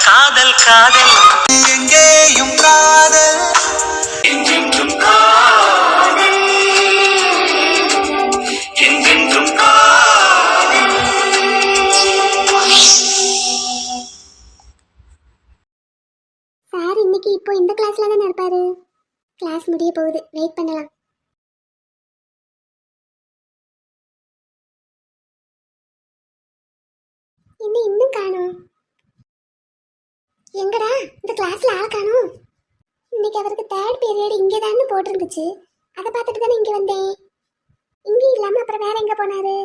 காதல் காதல் எங்கேயும் காதல் என்றென்றும் காதல் என்றென்றும் காதல். சார் இன்னைக்கு இப்போ இந்த கிளாஸ்ல தானே இருப்பாரு. கிளாஸ் முடிய போகுது, வெயிட் பண்ணலாம். என்ன இன்னும் காணோம்? எங்கடா இந்த கிளாஸ்ல ஆள் காணோம்? இன்னைக்கு அவருக்கு தேர்ட் பீரியட் இங்கே தான் போட்டிருந்துச்சு. அதை பார்த்துட்டு தானே இங்கே வந்தேன். இங்கே இல்லாம அப்புறம் வேற எங்க போனாரு?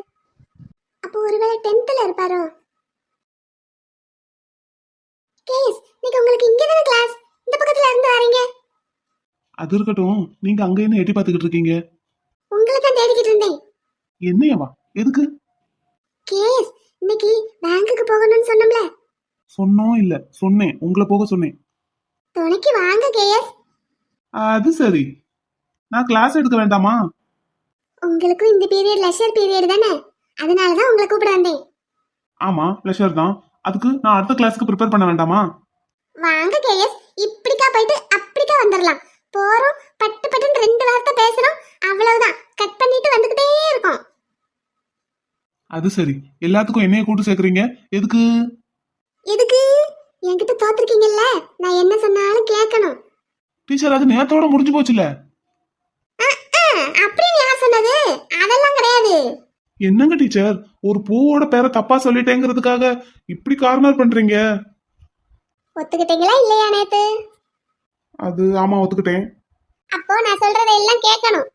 அப்போ ஒருவேளை 10th இருப்பாரோ? கேஸ், இன்னைக்கு உங்களுக்கு இங்கே தானே கிளாஸ்? இந்த பக்கத்துல இருந்து வரீங்க. அது இருக்கட்டும், நீங்க அங்க என்ன எட்டி பாத்துக்கிட்டு இருக்கீங்க? உங்களை தான் தேடிக்கிட்டு இருந்தேன். என்னையவா? எதுக்கு? கேஸ், இன்னைக்கு பேங்க்குக்கு போகணும்னு சொன்னோம்ல. சொன்னோம் இல்ல, சொன்னேன், உங்களை போக சொன்னேன். துணைக்கு வாங்க கேஸ். அது சரி, நான் கிளாஸ் எடுக்க வேண்டாமா? உங்களுக்கும் இந்த பீரியட் லெஷர் பீரியட் தானே, அதனால தான் உங்களை கூப்பிட வந்தேன். ஆமா, பிளஷர் தான். அதுக்கு நான் அடுத்த கிளாஸ்க்கு ப்ரிப்பேர் பண்ண வேண்டாமா? வாங்க கேஸ், இப்படிக்கா போயிட்டு அப்படிக்கா வந்துடலாம். போறோம், பட்டு பட்டுன்னு 2 வார்த்தை பேசுறோம், அவ்வளவுதான். கட் பண்ணிட்டு வந்துகிட்டே இருக்கோம். அது சரி, எல்லாத்துக்கும் என்னைய கூட்டு சேர்க்கறீங்க, எதுக்கு? எதுக்கு? என்கிட்ட தோத்துருக்கீங்கல்ல, நான் என்ன சொன்னாலும் கேட்கணும். டீச்சர், அது நேரத்தோட முடிஞ்சு போச்சுல. அப்படின்னு யார் சொன்னது? அதெல்லாம் கிடையாது. என்னங்க டீச்சர், ஒரு பூவோட பேரை தப்பா சொல்லிட்டேங்கிறதுக்காக இப்படி கார்னர் பண்றீங்க? ஒத்துக்கிட்டீங்களா இல்லையா நேத்து? அது ஆமா, ஒத்துக்கிட்டேன். அப்போ நான் சொல்றதை எல்லாம் கேட்கணும்.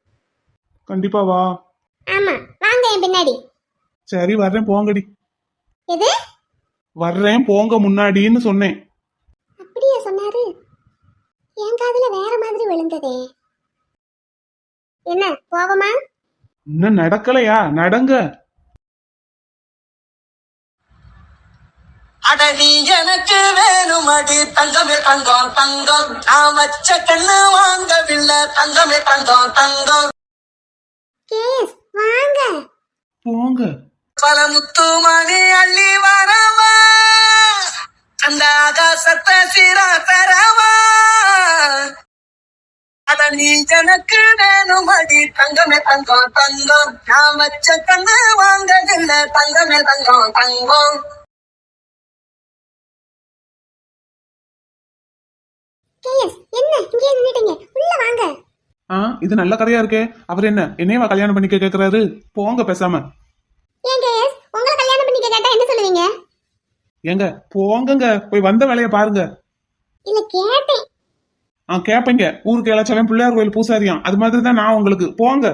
கண்டிப்பா வா. ஆமா, வாங்க என் பின்னாடி. சரி வர்றேன், போங்கடி. எது? வர்றேன் போங்க முன்னாடின்னு சொன்னேன். அப்படியே சொன்னாரு. என் காதுல வேற மாதிரி விழுந்ததே. என்ன போவமா? இன்னும் நடக்கலையா? நடங்க. அடனி எனக்கு வேணும் அடி தங்கமே தங்கம் தங்கம், நான் வச்ச கண்ணு வாங்கவில்லை தங்கமே தங்கம் தங்கம். கேஸ், வாங்க. போங்க. பல முத்து மணி அள்ளி வரவா, அந்த ஆகாசத்தை சீரா பெறவா. அட நீ எனக்கு வேணும் அடி தங்கமே தங்கம் தங்கம், நான் வச்ச கண்ணு வாங்கவில்லை தங்கமே தங்கம் தங்கம். கேஸ், என்ன இங்கே நின்னுட்டீங்க? உள்ள வாங்க. இது நல்ல கதையா இருக்கே. அவர் என்ன என்னையவா கல்யாணம் பண்ணிக்க கேக்குறாரு? போங்க பேசாம. ஏன் கேஸ், உங்களை கல்யாணம் பண்ணிக்க கேட்டா என்ன சொல்லுவீங்க? ஏங்க போங்கங்க, போய் வந்த வேலையை பாருங்க. இல்ல கேட்டேன். கேப்பீங்க, ஊருக்கு இளைச்சவன் பிள்ளையார் கோயில் பூசாரியாம், அது மாதிரி தான் நான் உங்களுக்கு. போங்க.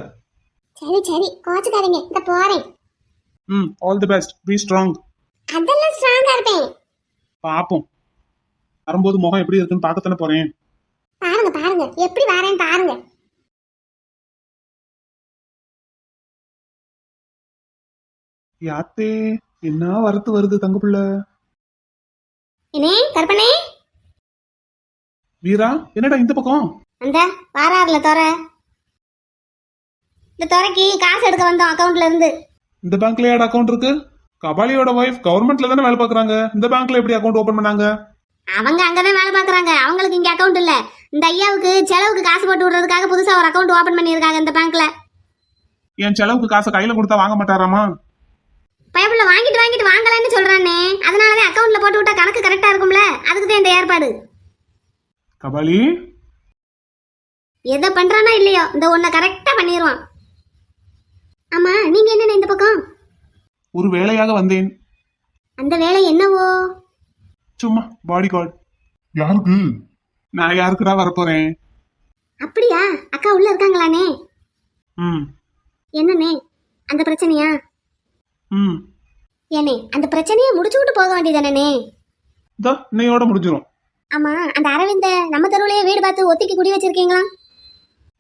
சரி சரி, கோச்சுக்காதீங்க, இந்த போறேன். All the best, be strong. அதெல்லாம் ஸ்ட்ராங்கா இருப்பேன். பாப்போம், வரும்போது முகம் எப்படி இருக்குன்னு பார்க்கத்தானே போறேன். பாருங்க பாருங்க, எப்படி வரேன் பாருங்க. யாத்தே, என்ன வரத்து வருது தங்க பிள்ள. என்னே கற்பனே? வீரா, என்னடா இந்த பக்கம்? அந்த வாராருல தோற, இந்த துறைக்கு காசு எடுக்க வந்தோம் அக்கவுண்ட்ல இருந்து. இந்த பேங்க்ல ஏட் அக்கவுண்ட் இருக்கு? கபாலியோட வைஃப் கவர்மெண்ட்ல தானே வேலை பாக்குறாங்க, இந்த பேங்க்ல எப்படி அக்கவுண்ட் ஓபன் பண்ணாங்க? அவங்க அங்கதான் வேலை பாக்குறாங்க, அவங்களுக்கு இங்க அக்கவுண்ட் இல்ல. இந்த ஐயாவுக்கு செலவுக்கு காசு போட்டு விடுறதுக்காக புதுசா ஒரு அக்கவுண்ட் ஓபன் பண்ணிருக்காங்க இந்த பேங்க்ல. என் செலவுக்கு காசை கையில கொடுத்தா வாங்க மாட்டாராமா? பயப்புல வாங்கிட்டு வாங்கிட்டு வாங்கலன்னு சொல்றானே, அதனாலதான் அக்கவுண்ட்ல போட்டு விட்டா கணக்கு கரெக்டா இருக்கும்ல, அதுக்கு தான் இந்த ஏற்பாடு. கபாலி எதை பண்றானோ இல்லையோ, இந்த ஒன்ன கரெக்டா பண்ணிடுவான். ஆமா, நீங்க என்ன இந்த பக்கம்? ஒரு வேலையாக வந்தேன். அந்த வேலை என்னவோ? சும்மா பாடி கார்டு. யாருக்கு? நான் யாருக்குடா வரப்போறேன்? அப்படியா? அக்கா உள்ள இருக்காங்களானே? என்னனே அந்த பிரச்சனையா? ஏனே அந்த பிரச்சனையை முடிச்சு விட்டு போக வேண்டியதானே? இன்னையோட முடிஞ்சிடும். ஆமா, அந்த அரவிந்த நம்ம தெருவுலயே வீடு பார்த்து ஒத்திக்கு குடி வச்சிருக்கீங்களா?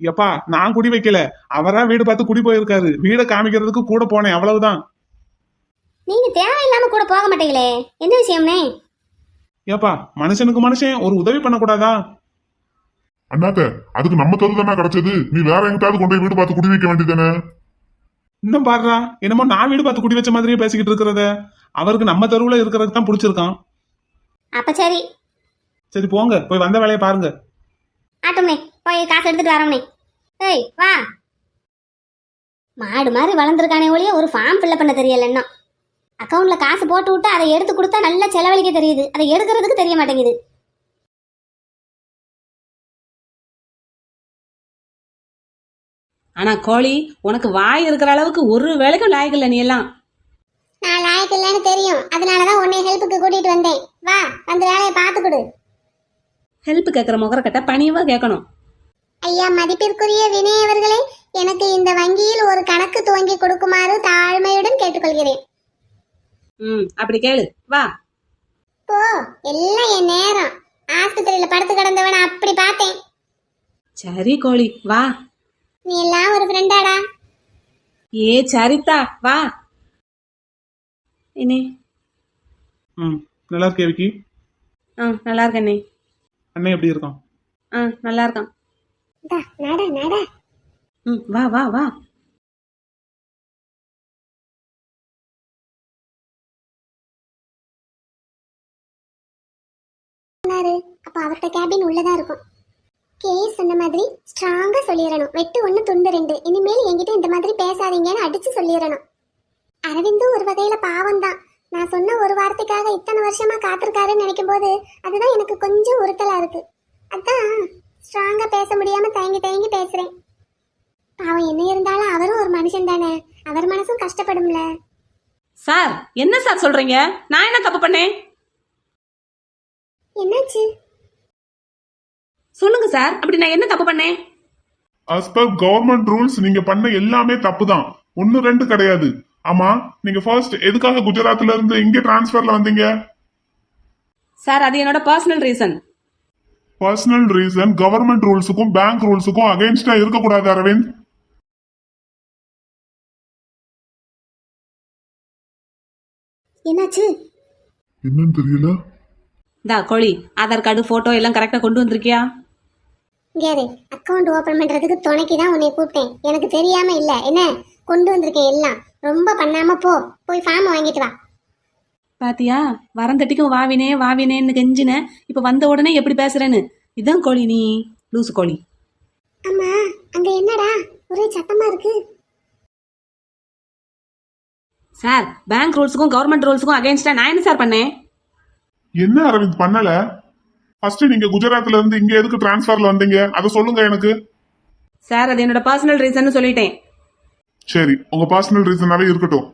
எப்பா, நான் குடி வைக்கல, அவரா வீடு பார்த்து குடி போயிருக்காரு. வீடை காமிக்கிறதுக்கு கூட போனேன், அவ்வளவுதான். நீங்க தேவையில்லாம கூட போக மாட்டீங்களே, என்ன விஷயம்னே? ஏப்பா, மனுஷனுக்கு மனுஷன் ஒரு உதவி பண்ணக்கூடாதா? அண்ணாத்த, அதுக்கு நம்ம தெரு தானே கிடைச்சது, நீ வேற எங்கிட்டாவது கொண்டு போய் வீடு பார்த்து குடி வைக்க வேண்டியதானே? இன்னும் பாடுறா, என்னமோ நான் வீடு பார்த்து குடி வச்ச மாதிரியே பேசிக்கிட்டு இருக்கிறத. அவருக்கு நம்ம தெருவுல இருக்கிறதுக்கு தான் பிடிச்சிருக்கான். அப்ப சரி. சரி போங்க, போய் வந்த வேலையை பாருங்க. ஆட்டோம்னே, போய் காசு எடுத்துட்டு வரோம்னே. ஏய் வா. மாடு மாதிரி வளர்ந்துருக்கானே ஒழிய ஒரு ஃபார்ம் ஃபில்அப் பண்ண தெரியல இன்னும். அக்கௌண்ட்ல காசு போட்டு விட்டு அதை எடுத்து கொடுத்தா நல்லா செலவழிக்க தெரியுது, அதை எடுக்கிறதுக்கு தெரிய மாட்டேங்குது. ஆனா கோழி, உனக்கு வாய் இருக்கிற அளவுக்கு ஒரு வேலைக்கும் லாயக்கு இல்லை நீ எல்லாம். நான் லாயக்கு இல்லைன்னு தெரியும், அதனாலதான் உன்னை ஹெல்ப்புக்கு கூட்டிட்டு வந்தேன். வா, வந்து வேலையை பார்த்து கொடு. ஹெல்ப் கேட்குற முகரக்கட்ட பணிவா கேட்கணும். ஐயா மதிப்பிற்குரிய வினய் அவர்களே, எனக்கு இந்த வங்கியில் ஒரு கணக்கு துவங்கி கொடுக்குமாறு தாழ்மையுடன் கேட்டுக்கொள்கிறேன். அப்படி கேளு, வா. போ, எல்லாம் என் நேரம். ஆஸ்பத்திரியில படுத்து கிடந்தவன அப்படி பார்த்தேன். சரி கோழி, வா. நீ எல்லாம் ஒரு ஃப்ரெண்டாடா. ஏ சரிதா, வா. இனி நல்லா இருக்கே விக்கி? நல்லா இருக்கண்ணே. அண்ணன் எப்படி இருக்கான்? நல்லா இருக்கான். நட நட. வா வா வா. அப்ப அவர்கிட்ட கேபின் உள்ளதா இருக்கும். கேஸ் சொன்ன மாதிரி ஸ்ட்ராங்கா சொல்லிடணும். வெட்டு 1 துண்டு 2. இனிமேல் என்கிட்ட இந்த மாதிரி பேசாதீங்கன்னு அடிச்சு சொல்லிடணும். அரவிந்தும் ஒரு வகையில பாவம் தான். நான் சொன்ன ஒரு வார்த்தைக்காக இத்தனை வருஷமா காத்திருக்காருன்னு நினைக்கும் போது அதுதான் எனக்கு கொஞ்சம் உறுத்தலா இருக்கு. அதான் ஸ்ட்ராங்கா பேச முடியாம தயங்கி தயங்கி பேசுறேன். பாவம், என்ன இருந்தாலும் அவரும் ஒரு மனுஷன் தானே, அவர் மனசும் கஷ்டப்படும்ல. சார், என்ன சார் சொல்றீங்க? நான் என்ன தப்பு பண்ணேன்? என்னாச்சு சொல்லுங்க சார், அப்படி நான் என்ன தப்பு பண்ணேன்? as per கவர்மெண்ட் ரூல்ஸ் நீங்க பண்ண எல்லாமே தப்பு தான், 1 2 கிடையாது. ஆமா, நீங்க ஃபர்ஸ்ட் எதுக்காக குஜராத்ல இருந்து இங்க டிரான்ஸ்ஃபர்ல வந்தீங்க? சார், அது என்னோட personal reason. Personal reason government ரூல்ஸுக்கும் பேங்க் ரூல்ஸுக்கும் அகைன்ஸ்டா இருக்கக்கூடாது அரவிந்த். என்னாச்சு? என்னன்னு தெரியல. தா கோழி, ஆதார் கார்டு போட்டோ எல்லாம் கரெக்டா கொண்டு வந்திருக்கியா? கேரு, அக்கவுண்ட் ஓபன் பண்றதுக்கு துணைக்கு தான் உன்னை கூப்பிட்டேன். எனக்கு தெரியாம இல்ல என்ன, கொண்டு வந்திருக்கேன் எல்லாம். ரொம்ப பண்ணாம போ, போய் ஃபார்ம் வாங்கிட்டு வா. பாத்தியா, வரந்தட்டிக்கும் வாவினே வாவினேன்னு கெஞ்சின, இப்ப வந்த உடனே எப்படி பேசுறேன்னு. இதான் கோழி நீ, லூசு கோழி. அம்மா, அங்க என்னடா ஒரே சத்தமா இருக்கு? சார், பேங்க் ரூல்ஸுக்கும் கவர்மெண்ட் ரூல்ஸுக்கும் அகைன்ஸ்டா நான் என்ன சார் பண்ணேன்? என்ன அரவிந்த் பண்ணல? ஃபர்ஸ்ட் நீங்க குஜராத்ல இருந்து இங்க எதுக்கு டிரான்ஸ்ஃபர்ல வந்தீங்க அதை சொல்லுங்க எனக்கு. சார், அது என்னோட பர்சனல் ரீசன் சொல்லிட்டேன். சரி, உங்க பர்சனல் ரீசனாவே இருக்கட்டும்.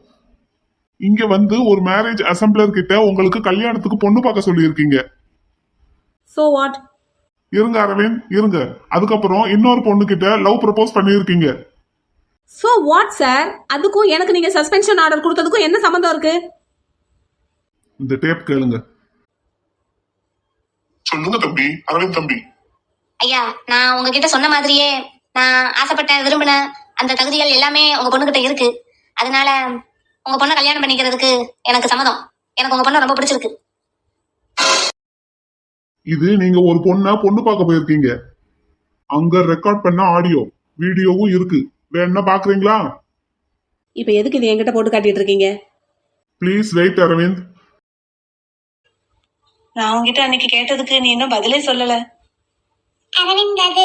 இங்க வந்து ஒரு மேரேஜ் அசம்பிளர் கிட்ட உங்களுக்கு கல்யாணத்துக்கு பொண்ணு பார்க்க சொல்லி இருக்கீங்க. So what? இருங்க அரவிந்த், இருங்க. அதுக்கப்புறம் இன்னொரு பொண்ணு கிட்ட லவ் ப்ரப்போஸ் பண்ணிருக்கீங்க. So what sir? அதுக்கும் எனக்கு நீங்க சஸ்பென்ஷன் ஆர்டர் கொடுத்ததுக்கும் என்ன சம்பந்தம் இருக்கு? இந்த டேப் கேளுங்க. சொல்லுங்க தம்பி, அரவிந்த் தம்பி. ஐயா, நான் உங்ககிட்ட சொன்ன மாதிரியே நான் ஆசைப்பட்டேன், விரும்பினேன் அந்த தகுதிகள் எல்லாமே உங்க பொண்ணுகிட்ட இருக்கு. அதனால உங்க பொண்ணை கல்யாணம் பண்ணிக்கிறதுக்கு எனக்கு சம்மதம். எனக்கு உங்க பொண்ணை ரொம்ப பிடிச்சிருக்கு. இது நீங்க ஒரு பொண்ணு பார்க்க போயிருக்கீங்க. அங்க ரெக்கார்ட் பண்ண ஆடியோ வீடியோவும் இருக்கு. வேணா பாக்குறீங்களா? இப்ப எதுக்கு இது என்கிட்ட போட்டு காட்டிட்டு இருக்கீங்க? Please wait Aravind. நான் உங்ககிட்ட அன்னைக்கு கேட்டதுக்கு நீ இன்னும் பதிலே சொல்லல. அரவிந்த், அது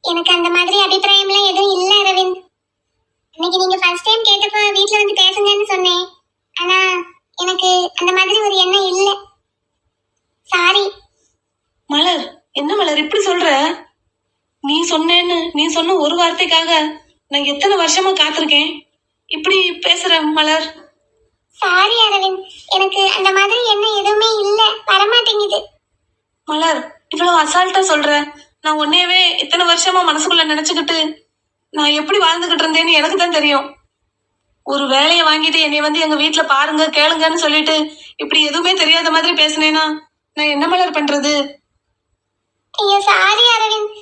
எனக்கு அந்த மாதிரி அபிப்பிராயம்லாம் எதுவும் இல்ல அரவிந்த். இன்னைக்கு நீங்க ஃபர்ஸ்ட் டைம் கேட்டப்ப வீட்ல வந்து பேசுங்கன்னு சொன்னேன். ஆனா எனக்கு அந்த மாதிரி ஒரு எண்ணம் இல்ல. சாரி. மலர், என்ன மலர் இப்படி சொல்ற? நீ சொன்ன ஒரு வார்த்தைக்காக நான் எத்தனை வருஷமா காத்திருக்கேன். இப்படி பேசுற மலர். சாரி அரவிந்த், எனக்கு அந்த மாதிரி எண்ணம் எதுவுமே இல்ல, வரமாட்டேங்குது. மலர், இவ்வளவு அசால்ட்டா சொல்ற. நான் உன்னையவே இத்தனை வருஷமா மனசுக்குள்ள நினைச்சுக்கிட்டு நான் எப்படி வாழ்ந்துகிட்டு இருந்தேன்னு எனக்கு தான் தெரியும். ஒரு வேலையை வாங்கிட்டு என்னை வந்து எங்க வீட்டுல பாருங்க கேளுங்கன்னு சொல்லிட்டு இப்படி எதுவுமே தெரியாத மாதிரி பேசினேனா நான் என்ன மலர் பண்றது? ஐயோ சாரி அரவிந்த்.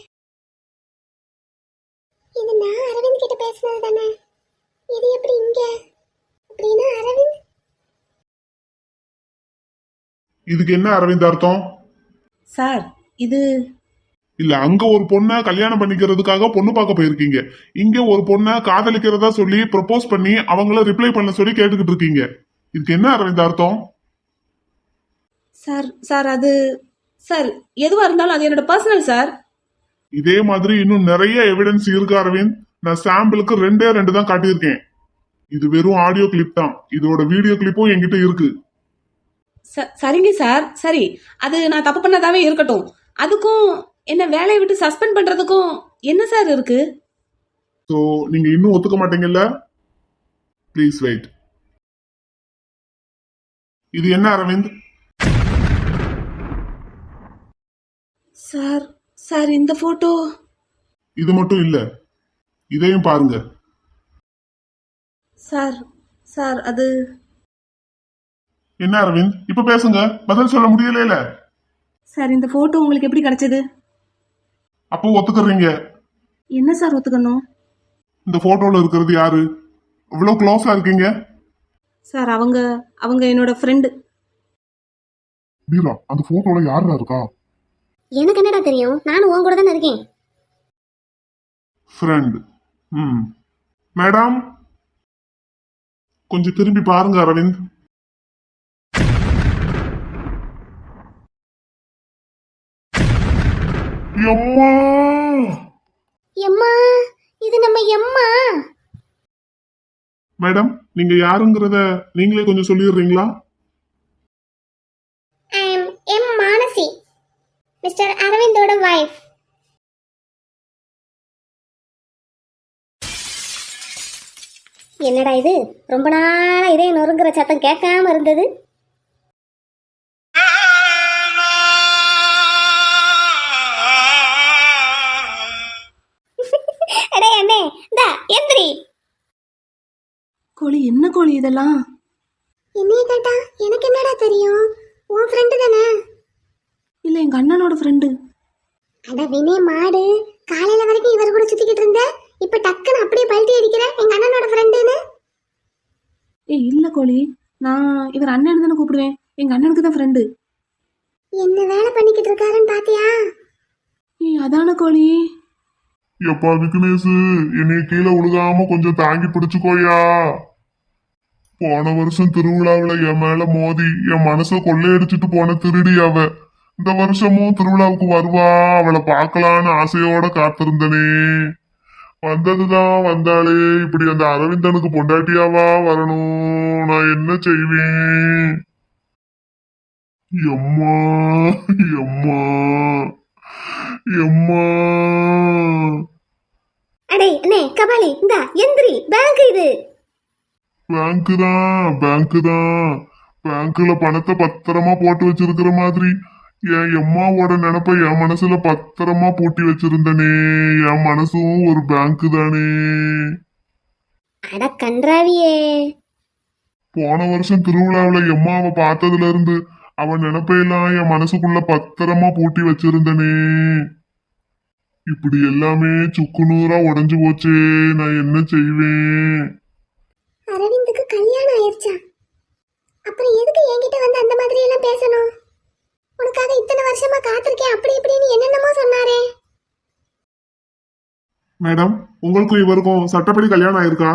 இது நான் அரவிந்த் கிட்ட பேசுனது தானே, இது எப்படி இங்க? அப்படின்னா அரவிந்த் இதுக்கு என்ன அரவிந்த் அர்த்தம்? சார், இது இல்ல, அங்க ஒரு பொண்ணை கல்யாணம் பண்ணிக்கிறதுக்காக பொண்ணு பார்க்க போயிருக்கீங்க. இங்க ஒரு பொண்ணை காதலிக்கிறதா சொல்லி ப்ரப்போஸ் பண்ணி அவங்கள ரிப்ளை பண்ண சொல்லி கேட்டுக்கிட்டு இருக்கீங்க. இதுக்கு என்ன அரவிந்த் அர்த்தம்? சார் சார் அது சார் எதுவா இருந்தாலும் அது என்னோட பர்சனல் சார். இதே மாதிரி இன்னும் நிறைய எவிடன்ஸ் இருக்கு அரவிந்த். நான் சாம்பிளுக்கு 2 தான் காட்டியிருக்கேன். இது வெறும் ஆடியோ கிளிப் தான். இதோட வீடியோ கிளிப்பும் என்கிட்ட இருக்கு. சரிங்க சார், சரி, அது நான் தப்பு பண்ணதாவே இருக்கட்டும். அதுக்கும் என்ன வேலையை விட்டு சஸ்பெண்ட் பண்றதுக்கும் என்ன சார் இருக்கு? ஸோ நீங்க இன்னும் ஒத்துக்க மாட்டீங்கல்ல? Please wait. இது என்ன அரவிந்த்? சார் சார் இந்த போட்டோ. இது மட்டும் இல்ல, இதையும் பாருங்க. சார் சார் அது என்ன அரவிந்த், இப்ப பேசுங்க. பதில் சொல்ல முடியல. சார் இந்த போட்டோ உங்களுக்கு எப்படி கிடைச்சது? அப்போ ஒத்துக்கிறீங்க? என்ன சார் ஒத்துக்கணும்? இந்த போட்டோல இருக்கிறது யாரு? இவ்வளவு க்ளோஸா இருக்கீங்க. சார் அவங்க அவங்க என்னோட ஃப்ரெண்டு. பீலா, அந்த போட்டோல யாரா இருக்கா? எனக்கு என்னடா தெரியும், நானும் உன் கூட தானே இருக்கேன். ஃப்ரெண்ட். மேடம், கொஞ்சம் திரும்பி பாருங்க அரவிந்த். எம்மா, எம்மா, இது நம்ம எம்மா. மேடம், நீங்க யாருங்கிறத நீங்களே கொஞ்சம் சொல்லிடுறீங்களா? I am am Manasi, mister அரவிந்தோட வைஃப். என்னடா இது, ரொம்ப நாளா இதே நொறுங்குற சத்தம் கேட்காம இருந்தது. அடே அண்ணே, இந்தா எந்திரி. கோழி என்ன கோழி இதெல்லாம்? என்னைய கேட்டா எனக்கு என்னடா தெரியும், உன் ஃப்ரெண்டு தானே. இல்ல எங்க அண்ணனோட ஃப்ரெண்டு. அட வினே மாடு, காலையில வரைக்கும் இவர் கூட சுத்திக்கிட்டு இருந்த, இப்ப டக்குன்னு அப்படியே பல்ட்டி அடிக்கிற எங்க அண்ணனோட ஃப்ரெண்டுன்னு. இல்ல கோழி, நான் இவர் அண்ணன் தானே கூப்பிடுவேன். எங்க அண்ணனுக்கு தான் ஃப்ரெண்டு. என்ன வேலை பண்ணிக்கிட்டு இருக்காருன்னு பாத்தியா? அதான கோழி. எப்பா விக்னேஷ், என்னைய கீழே விழுகாம கொஞ்சம் தாங்கி பிடிச்சுக்கோயா. போன வருஷம் திருவிழாவுல என் மேல மோதி என் மனச கொள்ளையடிச்சிட்டு போன திருடி அவ. இந்த வருஷமும் திருவிழாவுக்கு வருவா, அவளை பார்க்கலான்னு ஆசையோட காத்திருந்தனே. வந்ததுதான் வந்தாளே. இப்படி அந்த அரவிந்தனுக்கு பொண்டாட்டியாவா வரணும்? நான் என்ன செய்வேன்? எம்மா, எம்மா, எம்மா. அடே அண்ணே கபாலி, இந்தா எந்திரி, பேங்க் இது. பேங்க் தான். பேங்க்ல பணத்தை பத்திரமா போட்டு வச்சிருக்கிற மாதிரி என் எம்மாவோட நினைப்ப என் மனசுல பத்திரமா பூட்டி வச்சிருந்தனே. என் மனசும் ஒரு பேங்க் தானே. அட கன்றாவியே, போன வருஷம் திருவிழாவுல எம்மாவை பார்த்ததுல இருந்து அவன் நினைப்பையெல்லாம் என் மனசுக்குள்ள பத்திரமா பூட்டி வச்சிருந்தனே. இப்படி எல்லாமே சுக்கு நூறா உடைஞ்சு போச்சே. நான் என்ன செய்வேன்? அரவிந்துக்கு கல்யாணம் ஆயிடுச்சா? அப்புறம் எதுக்கு என்கிட்ட வந்து அந்த மாதிரி எல்லாம் பேசணும்? உனக்காக இத்தனை வருஷமா காத்திருக்கேன் அப்படி இப்படின்னு என்னென்னமோ சொன்னாரே. மேடம், உங்களுக்கும் இவருக்கும் சட்டப்படி கல்யாணம் ஆயிருக்கா?